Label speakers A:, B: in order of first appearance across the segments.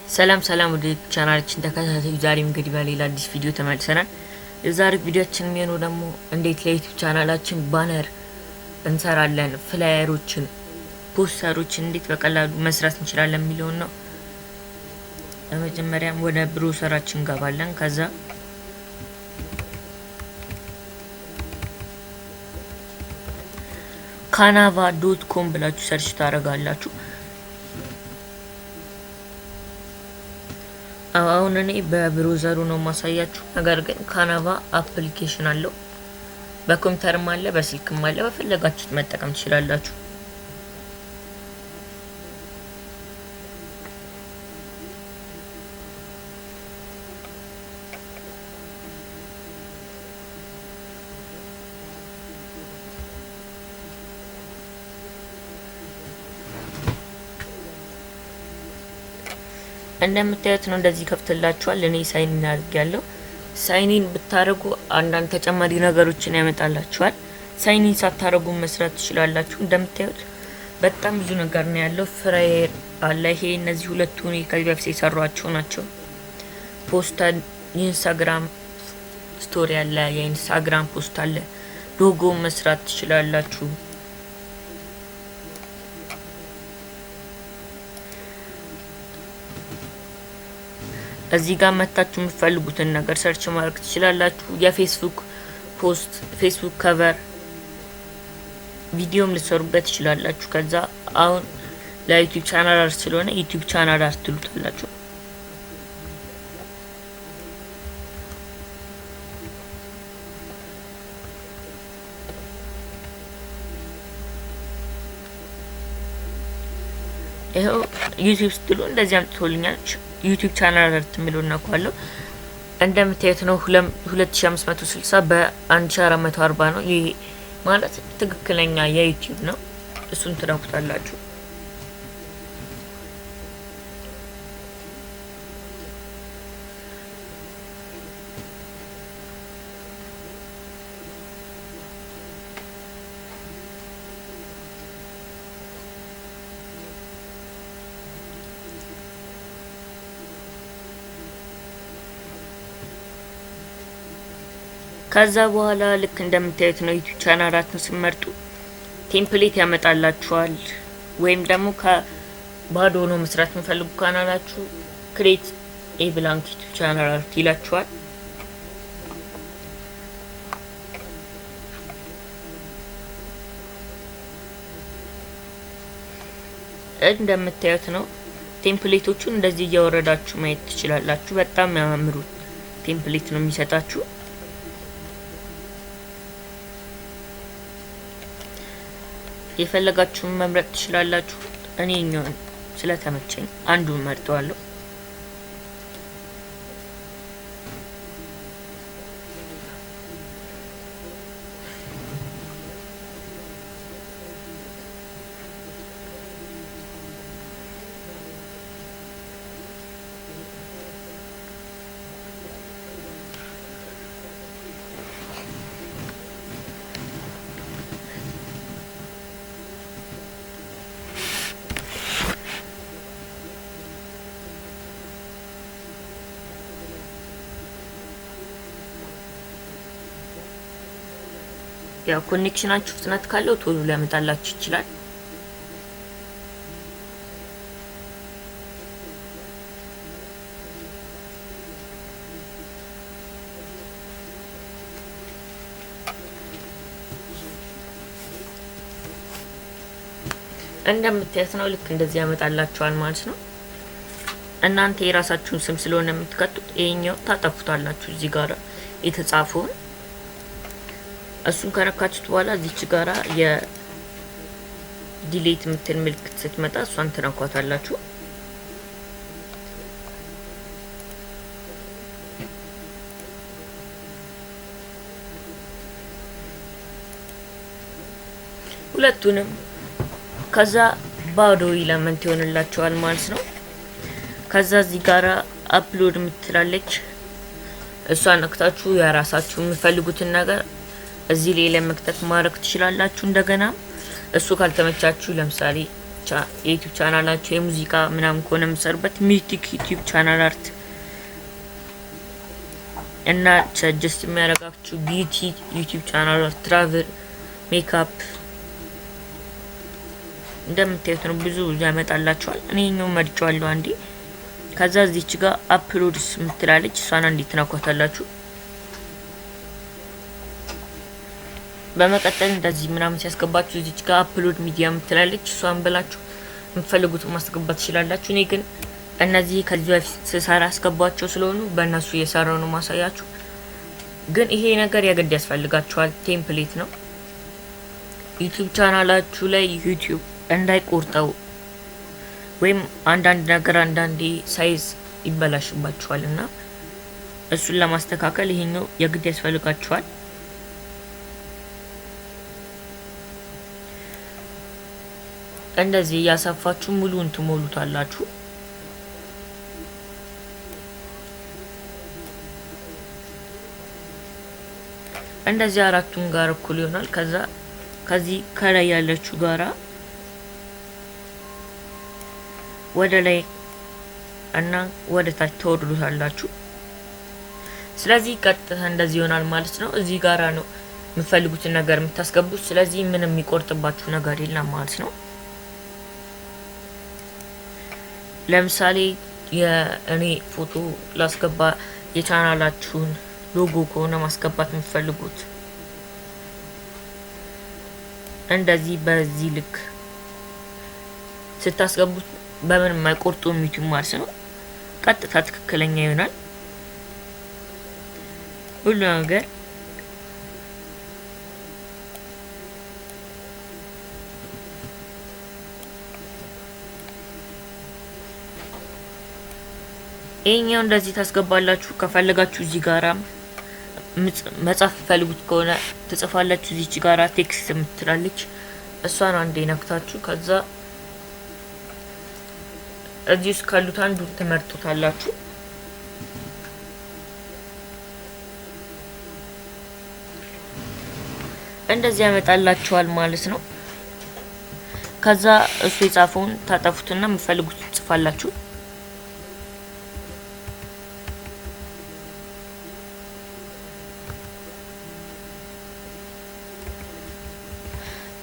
A: ሰላም ሰላም ወደ ቻናላችን ተከታታዮች ዛሬም እንግዲህ በሌላ አዲስ ቪዲዮ ተመልሰናል። የዛሬው ቪዲዮአችን የሚሆነው ደግሞ እንዴት ለዩቲዩብ ቻናላችን ባነር እንሰራለን፣ ፍላየሮችን፣ ፖስተሮችን እንዴት በቀላሉ መስራት እንችላለን የሚለው ነው። በመጀመሪያም ወደ ብሮሰራችን እንገባለን። ከዛ canava.com ብላችሁ ሰርች ታደርጋላችሁ። አሁን እኔ በብሮዘሩ ነው ማሳያችሁ። ነገር ግን ካናቫ አፕሊኬሽን አለው፣ በኮምፒውተርም አለ፣ በስልክም አለ። በፈለጋችሁት መጠቀም ትችላላችሁ። እንደምታዩት ነው እንደዚህ ከፍትላችኋል። እኔ ሳይን አድርጌያለሁ። ሳይኒን ብታረጉ አንዳንድ ተጨማሪ ነገሮችን ያመጣላችኋል። ሳይኒን ሳታረጉ መስራት ትችላላችሁ። እንደምታዩት በጣም ብዙ ነገር ነው ያለው። ፍራየር አለ። ይሄ እነዚህ ሁለቱ ነው ከዚህ በፊት የሰሯቸው ናቸው። ፖስተር፣ ኢንስታግራም ስቶሪ አለ፣ የኢንስታግራም ፖስት አለ። ሎጎ መስራት ትችላላችሁ። እዚህ ጋር መታችሁ የምትፈልጉትን ነገር ሰርች ማድረግ ትችላላችሁ። የፌስቡክ ፖስት፣ ፌስቡክ ከቨር ቪዲዮም ልትሰሩበት ትችላላችሁ። ከዛ አሁን ለዩቲዩብ ቻናል አርት ስለሆነ ዩቲዩብ ቻናል አርት ትሉታላችሁ። ይሄው ዩቲዩብ ስትሉ እንደዚህ አምጥቶልኛል። ዩቲዩብ ቻናል አርት የሚለው እናውቃለሁ። እንደምታዩት ነው 2560 በ1440 ነው። ይሄ ማለት ትክክለኛ የዩቲዩብ ነው። እሱን ትነኩታላችሁ። ከዛ በኋላ ልክ እንደምታዩት ነው ዩቲዩብ ቻናል አርት ሲመርጡ ቴምፕሌት ያመጣላችኋል። ወይም ደግሞ ከባዶ ነው መስራት የምፈልጉ ካናላችሁ ክሬት ኤ ብላንክ ዩቲዩብ ቻናል አርት ይላችኋል። እንደምታዩት ነው ቴምፕሌቶቹን እንደዚህ እያወረዳችሁ ማየት ትችላላችሁ። በጣም ያማምሩ ቴምፕሌት ነው የሚሰጣችሁ። የፈለጋችሁን መምረጥ ትችላላችሁ። እኔ እኛውን ስለተመቸኝ አንዱን መርጠዋለሁ። ያው ኮኔክሽናችሁ ፍጥነት ካለው ቶሎ ሊያመጣላችሁ ይችላል። እንደምታዩት ነው ልክ እንደዚህ ያመጣላችኋል ማለት ነው። እናንተ የራሳችሁን ስም ስለሆነ የምትከቱት ይሄኛው ታጠፉታላችሁ። እዚህ ጋር የተጻፈውን እሱን ከነካችሁት በኋላ እዚች ጋራ የዲሌት ምትል ምልክት ስትመጣ እሷን ትነኳታላችሁ። ሁለቱንም ከዛ ባዶ ኢለመንት ይሆንላችኋል ማለት ነው። ከዛ እዚህ ጋራ አፕሎድ ምትላለች እሷን ነክታችሁ የራሳችሁ የምትፈልጉትን ነገር እዚህ ላይ ለመክተት ማድረግ ትችላላችሁ። እንደገና እሱ ካልተመቻችሁ ለምሳሌ የዩቲዩብ ቻናላችሁ የሙዚቃ ምናምን ከሆነ የምትሰሩበት ሚቲክ ዩቲዩብ ቻናል አርት እና ሰጀስት የሚያደርጋችሁ ቢዩቲ ዩቲዩብ ቻናል አርት፣ ትራቨል፣ ሜካፕ እንደምታዩት ነው። ብዙ ያመጣላችኋል። እኔ ነው መርጫለሁ አንዴ። ከዛ እዚች ጋር አፕሎድስ ምትላለች እሷን እንዴት ትነኳታላችሁ። በመቀጠል እንደዚህ ምናምን ሲያስገባችሁ እዚች ጋር አፕሎድ ሚዲያ ምትላለች እሷን ብላችሁ የምትፈልጉትን ማስገባት ትችላላችሁ። እኔ ግን እነዚህ ከዚህ በፊት ስሰራ አስገባቸው ስለሆኑ በእነሱ እየሰራው ነው ማሳያችሁ። ግን ይሄ ነገር የግድ ያስፈልጋችኋል። ቴምፕሌት ነው። ዩቲዩብ ቻናላችሁ ላይ ዩቲዩብ እንዳይቆርጠው ወይም አንዳንድ ነገር አንዳንዴ ሳይዝ ይበላሽባችኋልና እሱን ለማስተካከል ይሄኛው የግድ ያስፈልጋችኋል። እንደዚህ ያሳፋችሁ ሙሉን ትሞሉታላችሁ። እንደዚህ አራቱን ጋር እኩል ይሆናል። ከዛ ከዚህ ከላይ ያለችው ጋራ ወደ ላይ እና ወደ ታች ተወርዱታላችሁ። ስለዚህ ቀጥታ እንደዚህ ይሆናል ማለት ነው። እዚህ ጋራ ነው የምትፈልጉትን ነገር የምታስገቡት። ስለዚህ ምንም የሚቆርጥባችሁ ነገር የለም ማለት ነው። ለምሳሌ የእኔ ፎቶ ላስገባ የቻናላችሁን ሎጎ ከሆነ ማስገባት የምትፈልጉት እንደዚህ በዚህ ልክ ስታስገቡት በምንም የማይቆርጡም ዩቲዩብ ማለት ነው። ቀጥታ ትክክለኛ ይሆናል ሁሉ ነገር። ይሄኛው እንደዚህ ታስገባላችሁ። ከፈለጋችሁ እዚህ ጋራ መጻፍ ፈልጉት ከሆነ ትጽፋላችሁ። እዚች ጋራ ቴክስት የምትላለች እሷን አንዴ ነክታችሁ ከዛ እዚህ ውስጥ ካሉት አንዱን ትመርጡታላችሁ። እንደዚህ ያመጣላችኋል ማለት ነው። ከዛ እሱ የጻፈውን ታጠፉትና የምትፈልጉት ትጽፋላችሁ።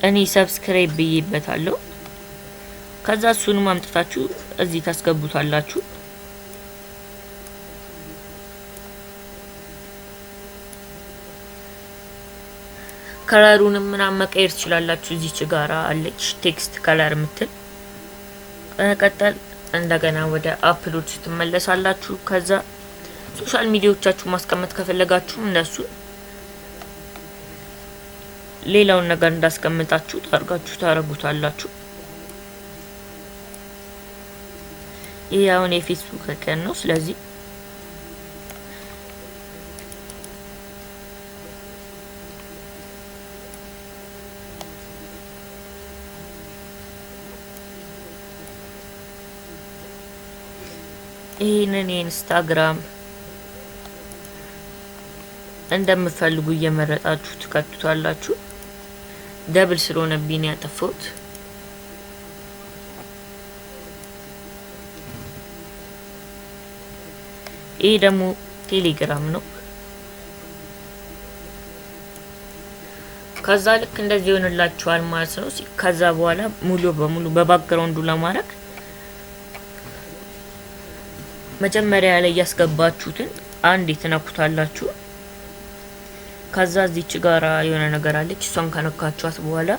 A: እኔ ሰብስክራይብ ብዬበታለሁ። ከዛ እሱንም አምጥታችሁ እዚህ ታስገቡታላችሁ። ከለሩንም ምናምን መቀየር ትችላላችሁ። እዚች ጋራ አለች ቴክስት ከለር ምትል። ቀጠል እንደገና ወደ አፕሎድ ትመለሳላችሁ። ከዛ ሶሻል ሚዲያዎቻችሁ ማስቀመጥ ከፈለጋችሁ እንደሱ ሌላውን ነገር እንዳስቀምጣችሁ ታርጋችሁ ታረጉታላችሁ። ይሄ አሁን የፌስቡክ ቀን ነው። ስለዚህ ይሄንን የኢንስታግራም እንደምትፈልጉ እየመረጣችሁ ትከቱታላችሁ። ደብል ስለሆነብኝ ያጠፋሁት። ይሄ ደግሞ ቴሌግራም ነው። ከዛ ልክ እንደዚህ ይሆንላችኋል ማለት ነው። ከዛ በኋላ ሙሉ በሙሉ በባክግራውንዱ ለማድረግ መጀመሪያ ላይ ያስገባችሁትን አንዴ ትነኩታላችሁ። ከዛ እዚች ጋራ የሆነ ነገር አለች እሷን ከነካችኋት በኋላ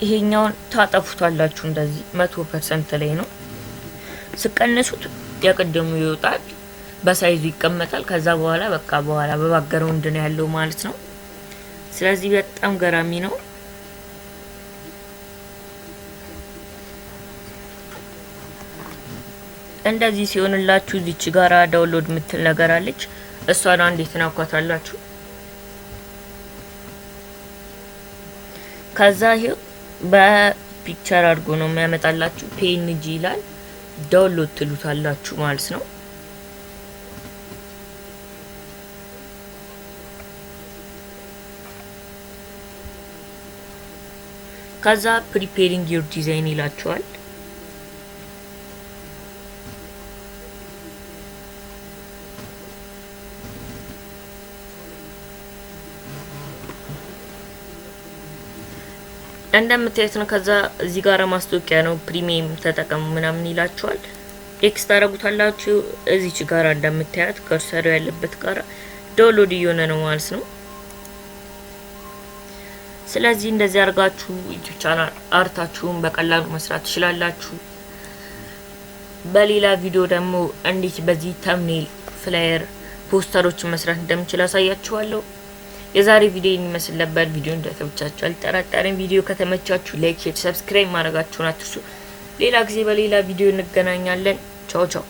A: ይሄኛውን ታጠፉታላችሁ። እንደዚህ 100% ላይ ነው። ስቀንሱት ያቀደሙ ይወጣል፣ በሳይዙ ይቀመጣል። ከዛ በኋላ በቃ በኋላ በባክግራውንድ ነው ያለው ማለት ነው። ስለዚህ በጣም ገራሚ ነው። እንደዚህ ሲሆንላችሁ እዚች ጋራ ዳውንሎድ ምትል ነገር አለች እሷን አንዴ ትነኳታላችሁ። ከዛ ይሄ በፒክቸር አድርጎ ነው የሚያመጣላችሁ። ፒኤንጂ ይላል። ዳውንሎድ ትሉታላችሁ ማለት ነው። ከዛ preparing your design ይላችኋል። እንደምታዩት ነው። ከዛ እዚህ ጋር ማስታወቂያ ነው ፕሪሚየም ተጠቀሙ ምናምን ይላችኋል። ኤክስ ታረጉታላችሁ። እዚች ጋር እንደምታዩት ከርሰሩ ያለበት ጋር ዳውንሎድ እየሆነ ነው ማለት ነው። ስለዚህ እንደዚህ አርጋችሁ ዩቲዩብ ቻናል አርታችሁን በቀላሉ መስራት ትችላላችሁ። በሌላ ቪዲዮ ደግሞ እንዴት በዚህ ተምኔል፣ ፍላየር፣ ፖስተሮችን መስራት እንደምችል አሳያችኋለሁ። የዛሬ ቪዲዮ ይመስል ነበር። ቪዲዮ እንደተመቻችሁ አልጠራጠርም። ቪዲዮ ከተመቻችሁ ላይክ፣ ሼር፣ ሰብስክራይብ ማድረጋችሁን አትርሱ። ሌላ ጊዜ በሌላ ቪዲዮ እንገናኛለን። ቻው ቻው።